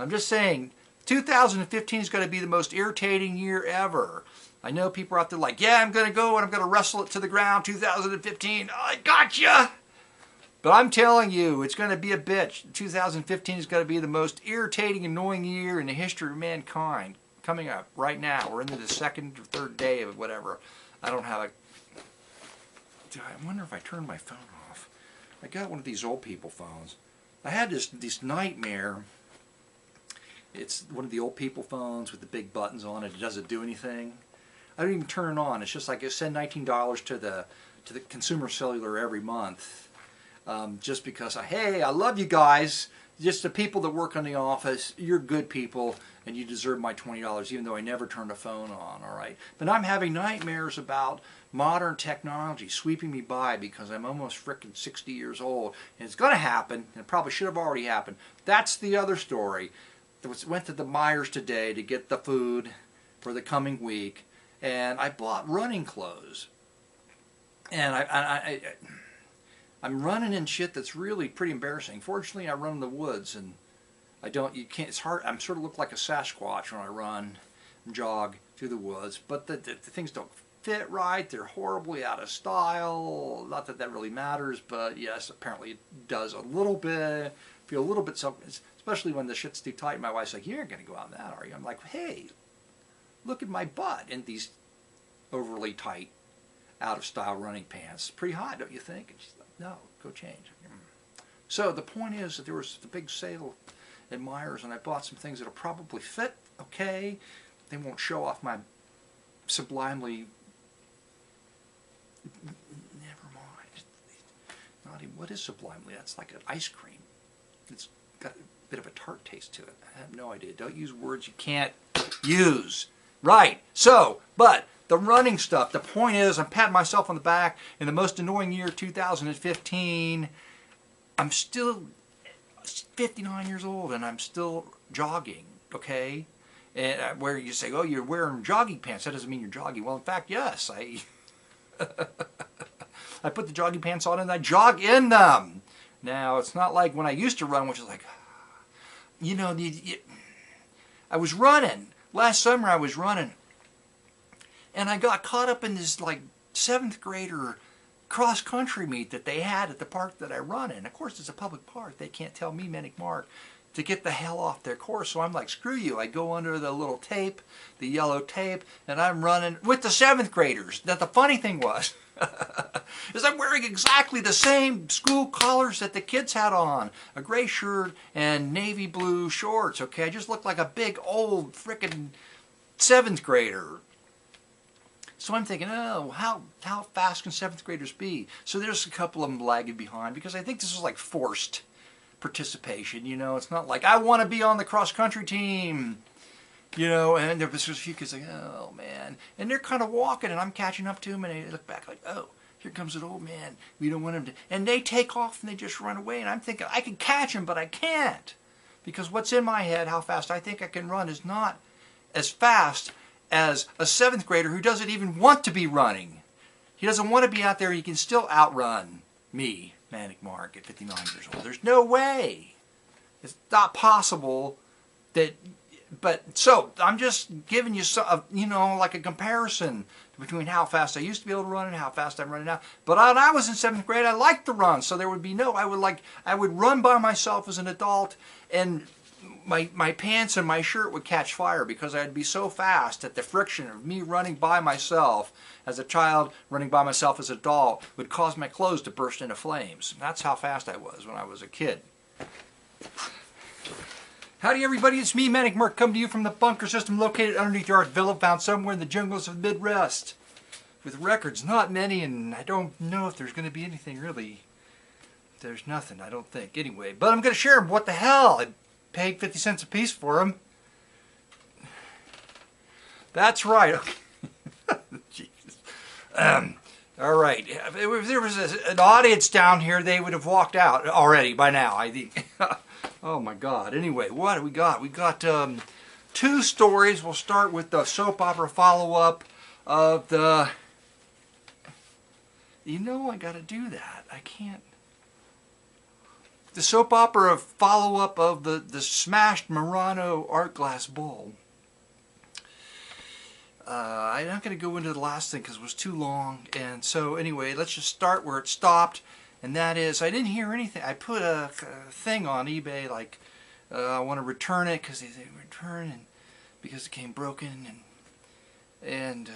I'm just saying, 2015 is going to be the most irritating year ever. I know people are out there like, yeah, I'm going to go and I'm going to wrestle it to the ground, 2015. I gotcha! But I'm telling you, it's going to be a bitch. 2015 is going to be the most irritating, annoying year in the history of mankind. Coming up right now. We're into the second or third day of whatever. I don't have a... I wonder if I turned my phone off. I got one of these old people phones. I had this nightmare. It's one of the old people phones with the big buttons on it. It doesn't do anything. I don't even turn it on. It's just like I send $19 to the consumer cellular every month, just because hey, I love you guys. Just the people that work in the office, you're good people, and you deserve my $20, even though I never turned a phone on. All right, but I'm having nightmares about modern technology sweeping me by because I'm almost frickin' 60 years old, and it's going to happen. And it probably should have already happened. That's the other story. Went to the Myers today to get the food for the coming week, and I bought running clothes, and I'm running in shit that's really pretty embarrassing. Fortunately, I run in the woods, and you can't, it's hard, I'm sort of look like a Sasquatch when I run and jog through the woods, but the things don't fit right, they're horribly out of style. Not that that really matters, but yes, apparently it does a little bit, feel a little bit, especially when the shit's too tight. My wife's like, you're not going to go out in that, are you? I'm like, hey, look at my butt in these overly tight, out of style running pants. Pretty hot, don't you think? And she's like, no, go change. So the point is that there was the big sale at Myers, and I bought some things that'll probably fit okay. They won't show off my sublimely... Never mind. Not even, what is sublimely? That's like an ice cream. It's got a bit of a tart taste to it. I have no idea. Don't use words you can't use. Right. So, but the running stuff, the point is, I'm patting myself on the back. In the most annoying year, 2015, I'm still 59 years old and I'm still jogging, okay? And where you say, oh, you're wearing jogging pants, that doesn't mean you're jogging. Well, in fact, yes, I put the jogging pants on and I jog in them. Now, it's not like when I used to run, which is like, you know, I was running. Last summer I was running, and I got caught up in this like 7th grader cross-country meet that they had at the park that I run in. Of course, it's a public park. They can't tell me, Manic Mark, to get the hell off their course. So I'm like, screw you. I go under the little tape, the yellow tape, and I'm running with the 7th graders. Now, the funny thing was, is I'm wearing exactly the same school collars that the kids had on. A gray shirt and navy blue shorts, okay? I just look like a big old frickin' 7th grader. So I'm thinking, oh, how fast can 7th graders be? So there's a couple of them lagging behind because I think this is like forced participation, you know? It's not like, I want to be on the cross-country team, you know? And there was a few kids like, oh, man. And they're kind of walking, and I'm catching up to them, and they look back like, oh, here comes an old man. We don't want him to... And they take off, and they just run away, and I'm thinking, I can catch him, but I can't. Because what's in my head, how fast I think I can run, is not as fast as a 7th grader who doesn't even want to be running. He doesn't want to be out there. He can still outrun me, Manic Mark, at 59 years old. There's no way. It's not possible that... But, so, I'm just giving you, some, you know, like a comparison between how fast I used to be able to run and how fast I'm running now. But when I was in 7th grade, I liked to run, so there would be no... I would run by myself as an adult, and my pants and my shirt would catch fire because I'd be so fast that the friction of me running by myself as a child, running by myself as an adult, would cause my clothes to burst into flames. That's how fast I was when I was a kid. Howdy everybody, it's me, Manic Mark, coming to you from the bunker system located underneath your art villa found somewhere in the jungles of the Midwest. With records, not many, and I don't know if there's going to be anything really. There's nothing, I don't think. Anyway, but I'm going to share them. What the hell? I paid 50 cents a piece for them. That's right. Jesus. All right. If there was an audience down here, they would have walked out already by now, I think. Oh my God. Anyway, what do we got? We got 2 stories. We'll start with the soap opera follow-up of the... You know I got to do that. I can't... the soap opera follow-up of the smashed Murano art glass bowl. I'm not going to go into the last thing because it was too long. And so anyway, let's just start where it stopped. And that is, I didn't hear anything. I put a thing on eBay like, I want to return it because they return and because it came broken and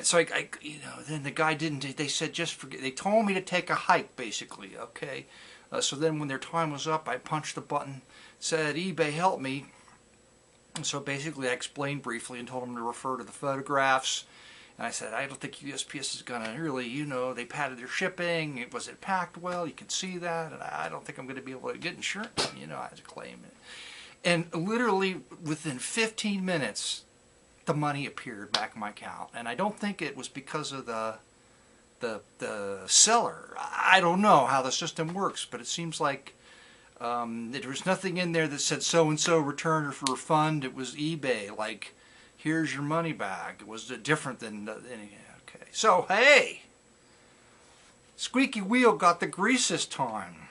so I you know, then the guy didn't. They said just forget. They told me to take a hike basically. Okay, so then when their time was up, I punched the button, said eBay help me. And so basically I explained briefly and told them to refer to the photographs. And I said, I don't think USPS is going to really, you know, they padded their shipping. Was it packed well? You can see that. And I don't think I'm going to be able to get insurance. You know, I had to claim it. And literally within 15 minutes, the money appeared back in my account. And I don't think it was because of the seller. I don't know how the system works, but it seems like there was nothing in there that said so-and-so return or for refund. It was eBay, like, here's your money back. It was different than any. Okay, so hey, squeaky wheel got the grease this time,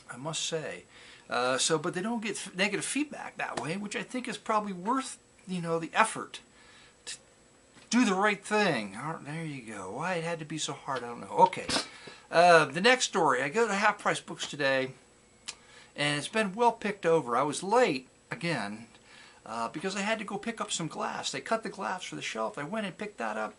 I must say. But they don't get negative feedback that way, which I think is probably worth, you know, the effort to do the right thing. There you go. Why it had to be so hard, I don't know. Okay, the next story. I go to Half Price Books today, and it's been well picked over. I was late again. Because I had to go pick up some glass. They cut the glass for the shelf. I went and picked that up.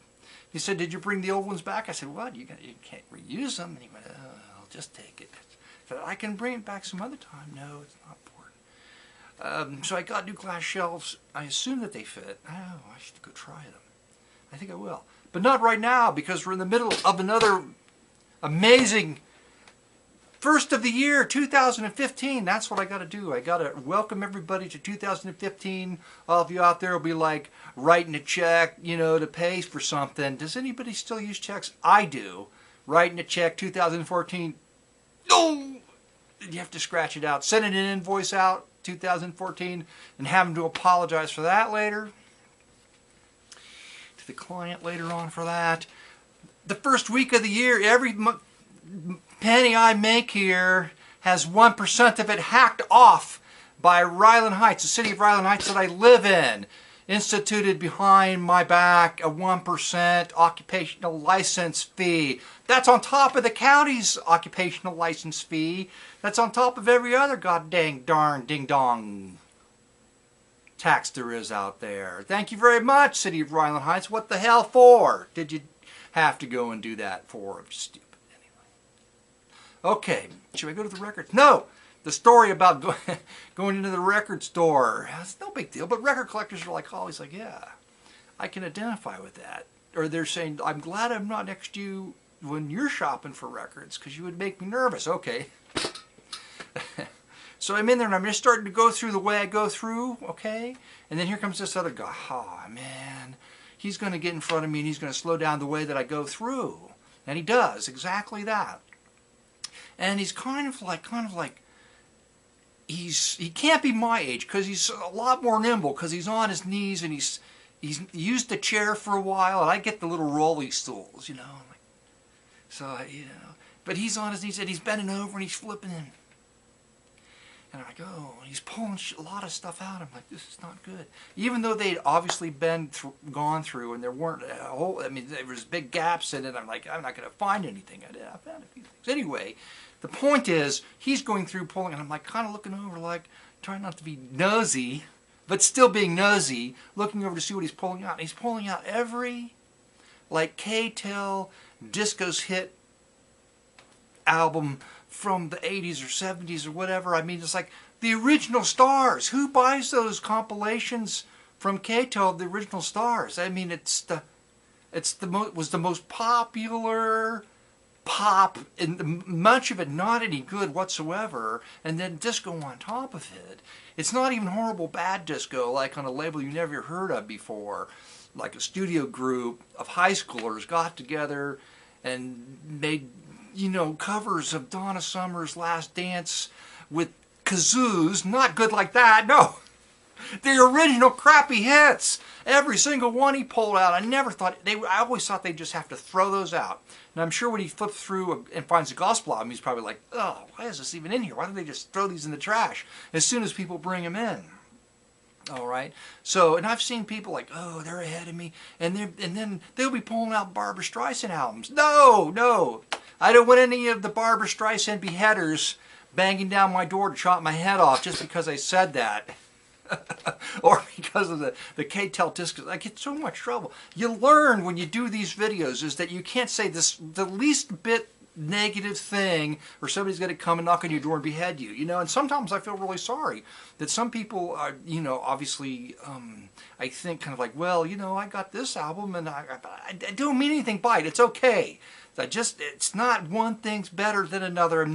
He said, did you bring the old ones back? I said, what? You can't reuse them. And he went, oh, I'll just take it. I said, I can bring it back some other time. No, it's not important. So I got new glass shelves. I assume that they fit. Oh, I should go try them. I think I will. But not right now because we're in the middle of another amazing first of the year, 2015. That's what I got to do. I got to welcome everybody to 2015. All of you out there will be like writing a check, you know, to pay for something. Does anybody still use checks? I do. Writing a check 2014. No! You have to scratch it out. Sending an invoice out 2014 and having to apologize for that later. To the client later on for that. The first week of the year, every penny I make here has 1% of it hacked off by Ryland Heights, the city of Ryland Heights that I live in. Instituted behind my back a 1% occupational license fee. That's on top of the county's occupational license fee. That's on top of every other god dang darn ding dong tax there is out there. Thank you very much, city of Ryland Heights. What the hell for? Did you have to go and do that for? Stupid. Okay, should I go to the records? No! The story about going into the record store. It's no big deal, but record collectors are like always like, yeah, I can identify with that. Or they're saying, I'm glad I'm not next to you when you're shopping for records because you would make me nervous. Okay. So I'm in there and I'm just starting to go through the way I go through, okay? And then here comes this other guy. Oh, man. He's going to get in front of me and he's going to slow down the way that I go through. And he does exactly that. And he's kind of like he can't be my age because he's a lot more nimble because he's on his knees and he's used the chair for a while, and I get the little rolly stools, you know. So, you know, but he's on his knees and he's bending over and he's flipping in. And I'm like, oh, and he's pulling a lot of stuff out. I'm like, this is not good. Even though they'd obviously gone through and there weren't a whole, I mean, there was big gaps in it. I'm like, I'm not going to find anything. I found a few things. Anyway, the point is, he's going through pulling, and I'm like kind of looking over, like trying not to be nosy, but still being nosy, looking over to see what he's pulling out. And he's pulling out every, like, K-Tel Disco's hit album from the 80s or 70s or whatever. I mean, it's like the original stars. Who buys those compilations from K-Tel, the original stars? I mean, was the most popular pop, and much of it not any good whatsoever, and then disco on top of it. It's not even horrible bad disco like on a label you never heard of before, like a studio group of high schoolers got together and made, you know, covers of Donna Summer's Last Dance with kazoos. Not good like that, no. The original crappy hits. Every single one he pulled out. I always thought they'd just have to throw those out. And I'm sure when he flips through and finds a gospel album, he's probably like, oh, why is this even in here? Why don't they just throw these in the trash as soon as people bring them in? All right. So, and I've seen people like, oh, they're ahead of me. And then they'll be pulling out Barbra Streisand albums. No. I don't want any of the Barbra Streisand beheaders banging down my door to chop my head off just because I said that. Or because of the K-Tel disc. I get so much trouble. You learn when you do these videos is that you can't say the least bit negative thing or somebody's going to come and knock on your door and behead you. You know, and sometimes I feel really sorry that some people are, you know, obviously, I think kind of like, well, you know, I got this album and I don't mean anything by it. It's okay. It's not one thing's better than another.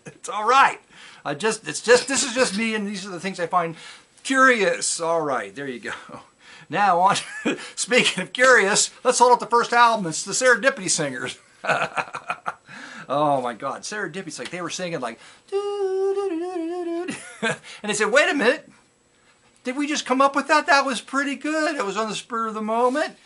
It's all right. This is just me, and these are the things I find curious. All right, there you go. Now, on speaking of curious, let's hold up the first album. It's the Serendipity Singers. Oh my God, Serendipity! Like they were singing like, and they said, "Wait a minute, did we just come up with that? That was pretty good. It was on the spur of the moment.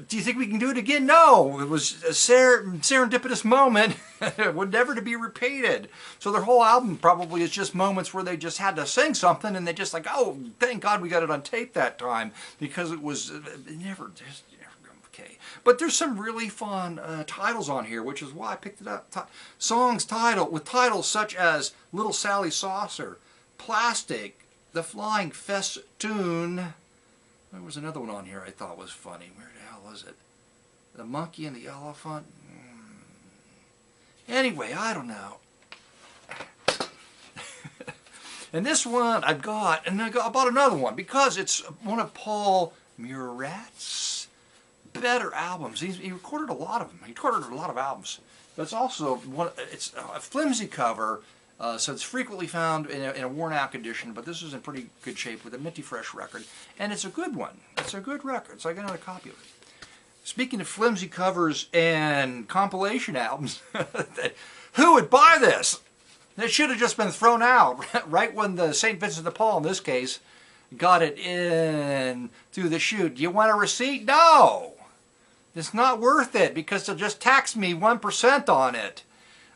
Do you think we can do it again?" No, it was a serendipitous moment. It would never to be repeated. So their whole album probably is just moments where they just had to sing something and they just like, oh, thank God we got it on tape that time because it was never okay. But there's some really fun titles on here, which is why I picked it up. Songs with titles such as Little Sally Saucer, Plastic, The Flying Festoon. There was another one on here I thought was funny. Where the hell is it? The Monkey and the Elephant? Anyway, I don't know. And this one I got, and I bought another one because it's one of Paul Murat's better albums. He recorded a lot of them. He recorded a lot of albums. But it's also it's a flimsy cover. So it's frequently found in a worn-out condition, but this is in pretty good shape with a minty fresh record, and it's a good one. It's a good record, so I got another copy of it. Speaking of flimsy covers and compilation albums, who would buy this? It should have just been thrown out right when the St. Vincent de Paul, in this case, got it in through the chute. Do you want a receipt? No! It's not worth it because they'll just tax me 1% on it,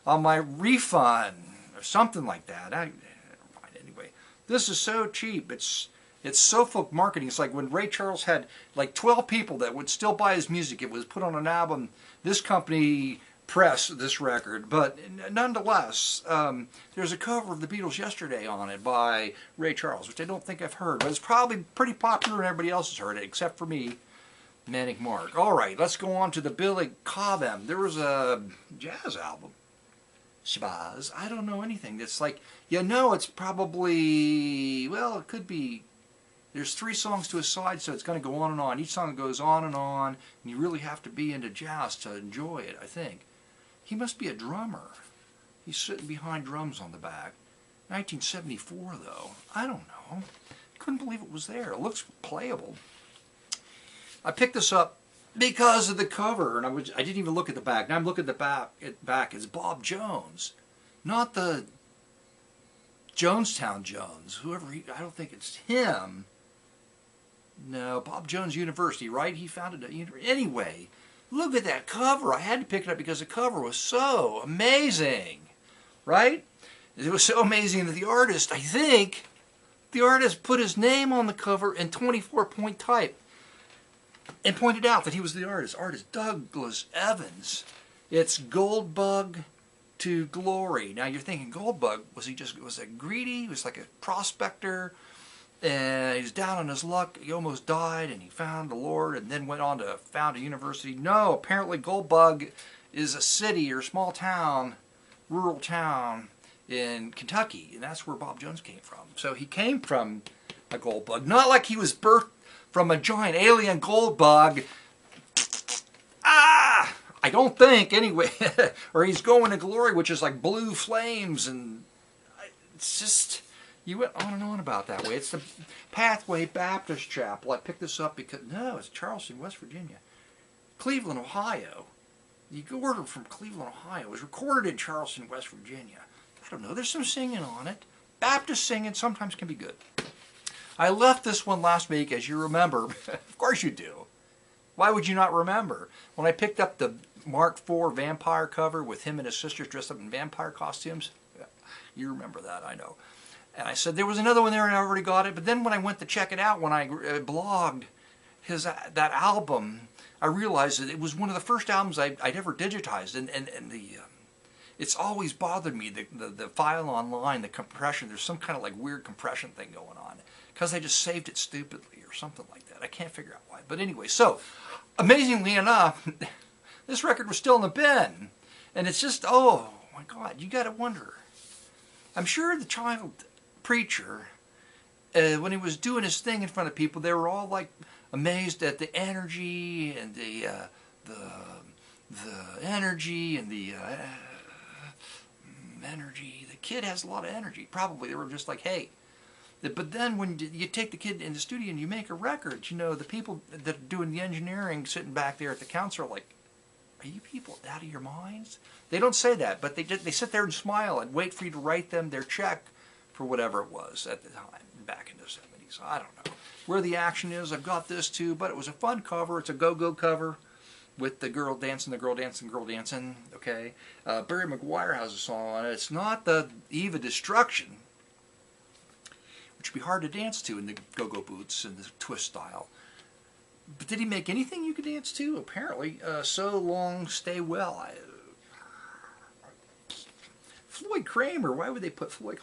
on my refund. Or something like that. Anyway, this is so cheap. It's so full of marketing. It's like when Ray Charles had like 12 people that would still buy his music. It was put on an album. This company pressed this record, but nonetheless, there's a cover of the Beatles Yesterday on it by Ray Charles, which I don't think I've heard, but it's probably pretty popular and everybody else has heard it, except for me, Manic Mark. All right, let's go on to the Billy Cobham. There was a jazz album. Shabazz. I don't know anything. It's like, you know, it's probably, well, it could be, there's 3 songs to a side, so it's going to go on and on. Each song goes on, and you really have to be into jazz to enjoy it, I think. He must be a drummer. He's sitting behind drums on the back. 1974, though. I don't know. Couldn't believe it was there. It looks playable. I picked this up because of the cover, and I didn't even look at the back. Now I'm looking at the back. It's Bob Jones, not the Jonestown Jones. I don't think it's him. No, Bob Jones University, right? He founded a university. Anyway, look at that cover. I had to pick it up because the cover was so amazing, right? It was so amazing that the artist, I think, the artist put his name on the cover in 24-point type. And pointed out that he was the artist. Artist Douglas Evans. It's Goldbug to Glory. Now you're thinking Goldbug, was that greedy? He was like a prospector, and he was down on his luck. He almost died, and he found the Lord, and then went on to found a university. No, apparently Goldbug is a city or small town, rural town in Kentucky, and that's where Bob Jones came from. So he came from a Goldbug, not like he was birthed from a giant alien gold bug. I don't think, anyway. Or he's going to glory, which is like blue flames, and it's just, you went on and on about that way. It's the Pathway Baptist Chapel. I picked this up because, no, it's Charleston, West Virginia. Cleveland, Ohio. You go order from Cleveland, Ohio. It was recorded in Charleston, West Virginia. I don't know, there's some singing on it. Baptist singing sometimes can be good. I left this one last week, as you remember. Of course you do. Why would you not remember? When I picked up the Mark IV vampire cover with him and his sisters dressed up in vampire costumes, you remember that, I know. And I said there was another one there and I already got it. But then when I went to check it out, when I blogged that album, I realized that it was one of the first albums I'd ever digitized. And it's always bothered me, the file online, the compression. There's some kind of like weird compression thing going on. Because I just saved it stupidly or something like that. I can't figure out why. But anyway, so amazingly enough, this record was still in the bin. And it's just, oh my God, you got to wonder. I'm sure the child preacher, when he was doing his thing in front of people, they were all like amazed at the energy and the energy and the energy. The kid has a lot of energy. Probably they were just like, hey. But then when you take the kid in the studio and you make a record, you know, the people that are doing the engineering sitting back there at the console are like, are you people out of your minds? They don't say that, but they sit there and smile and wait for you to write them their check for whatever it was at the time, back in the 70s. I don't know where the action is. I've got this too, but it was a fun cover. It's a go-go cover with the girl dancing, the girl dancing, the girl dancing. Okay, Barry Maguire has a song on it. It's not the Eve of Destruction, which would be hard to dance to in the go-go boots and the twist style. But did he make anything you could dance to? Apparently. So Long, Stay Well. Floyd Kramer. Why would they put Floyd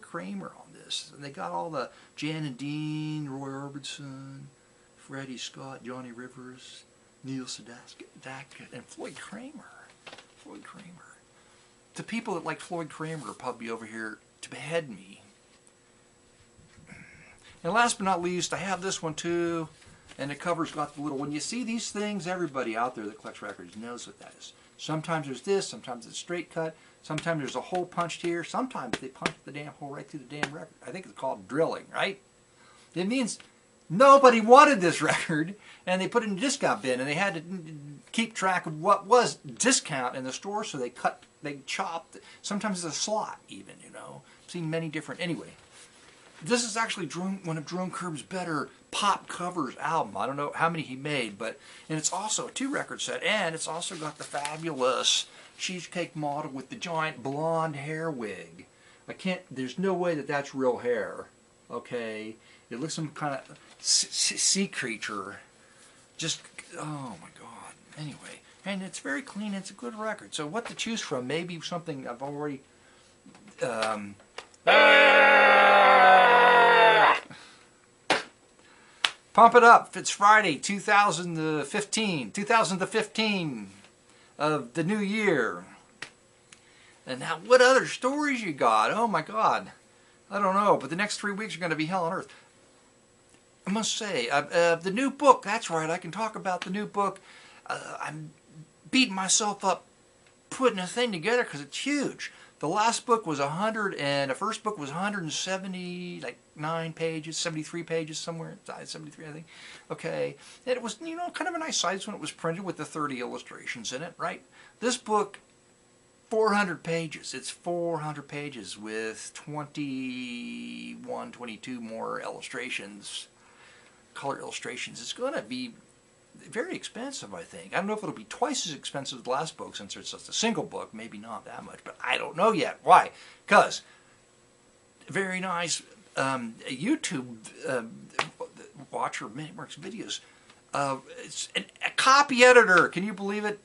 Kramer on this? And they got all the Jan and Dean, Roy Orbison, Freddie Scott, Johnny Rivers, Neil Sedaka, and Floyd Kramer. Floyd Kramer. The people that like Floyd Kramer are probably over here to behead me. And last but not least, I have this one too. And the cover's got the little, when you see these things, everybody out there that collects records knows what that is. Sometimes there's this, sometimes it's straight cut, sometimes there's a hole punched here, sometimes they punch the damn hole right through the damn record. I think it's called drilling, right? It means nobody wanted this record, and they put it in a discount bin, and they had to keep track of what was discount in the store, so they chopped, sometimes it's a slot even, you know. I've seen many different, anyway. This is actually one of Jerome Kerb's better pop covers album. I don't know how many he made, and it's also a 2-record set, and it's also got the fabulous cheesecake model with the giant blonde hair wig. There's no way that that's real hair, okay? It looks some kind of sea creature. Just, oh my God. Anyway, and it's very clean, it's a good record. So what to choose from? Maybe something I've already... Pump it up. It's Friday, 2015 of the new year. And now, what other stories you got? Oh my God. I don't know, but the next 3 weeks are going to be hell on earth. I must say, the new book, that's right, I can talk about the new book. I'm beating myself up putting a thing together because it's huge. The last book was 100, and the first book was 179 pages, 73 pages, somewhere inside 73, I think. Okay, and it was, you know, kind of a nice size when it was printed with the 30 illustrations in it, right? This book, 400 pages. It's 400 pages with 21, 22 more illustrations, color illustrations. It's going to be very expensive, I think. I don't know if it'll be twice as expensive as the last book since it's just a single book. Maybe not that much, but I don't know yet. Why? Because very nice YouTube watcher works videos. It's a copy editor. Can you believe it?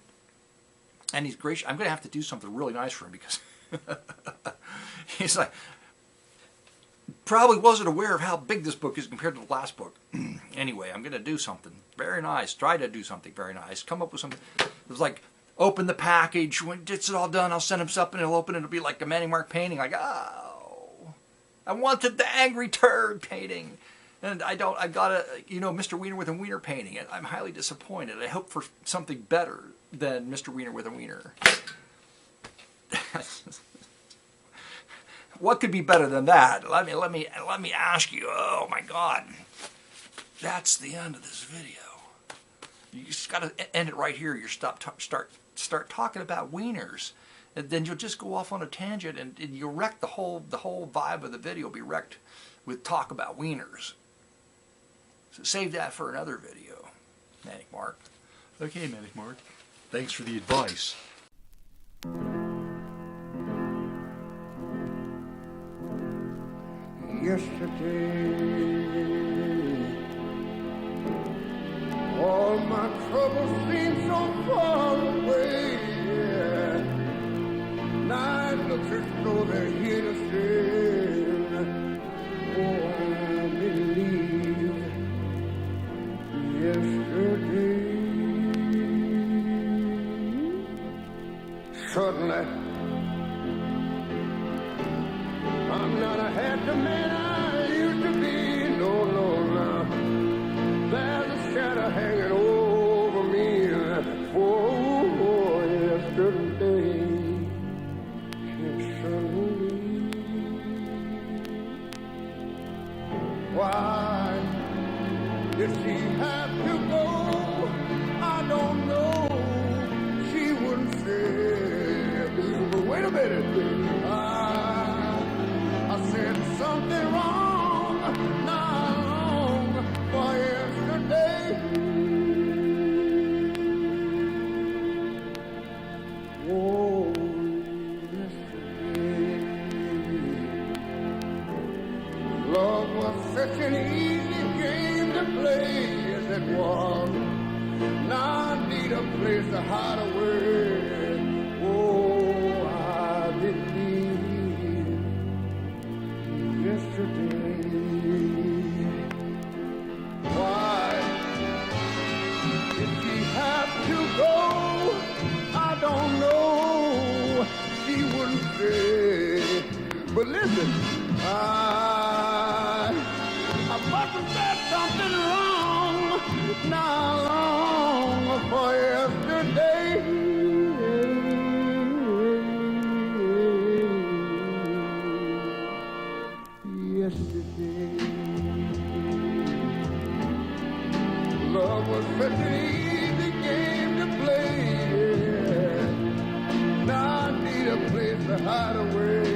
And he's gracious. I'm going to have to do something really nice for him because he's like, probably wasn't aware of how big this book is compared to the last book. Anyway, I'm going to do something very nice. Try to do something very nice. Come up with something. It was like, open the package. When it's all done, I'll send him something. He'll open it. It'll be like a Manny Mark painting. Like, oh, I wanted the angry turd painting. And I got a, you know, Mr. Wiener with a wiener painting. And I'm highly disappointed. I hope for something better than Mr. Wiener with a wiener. What could be better than that? Let me ask you. Oh my God, that's the end of this video. You just got to end it right here. You start talking about wieners, and then you'll just go off on a tangent, and you'll wreck the whole vibe of the video. Will be wrecked with talk about wieners. So save that for another video, Manic Mark. Okay, Manic Mark. Thanks for the advice. Yesterday, all my troubles seem so far away. Yeah. Now it looks as though they're here to stay. Oh, I believe yesterday. Suddenly, I'm not a happy man I used to be, no, no. There's a shadow hanging over me. Oh, yesterday, and suddenly, why did she have to go? I don't know. She wouldn't say. But wait a minute. I said something wrong, not long for yesterday. Oh, yesterday. Love was such an easy game to play as it was. Now I need a place to hide away. Oh, I believe yesterday. Why did she have to go? I don't know. She wouldn't say. But listen, I must have said something wrong, not long for yesterday. Yesterday, love was such an easy game to play. Yeah. Now I need a place to hide away.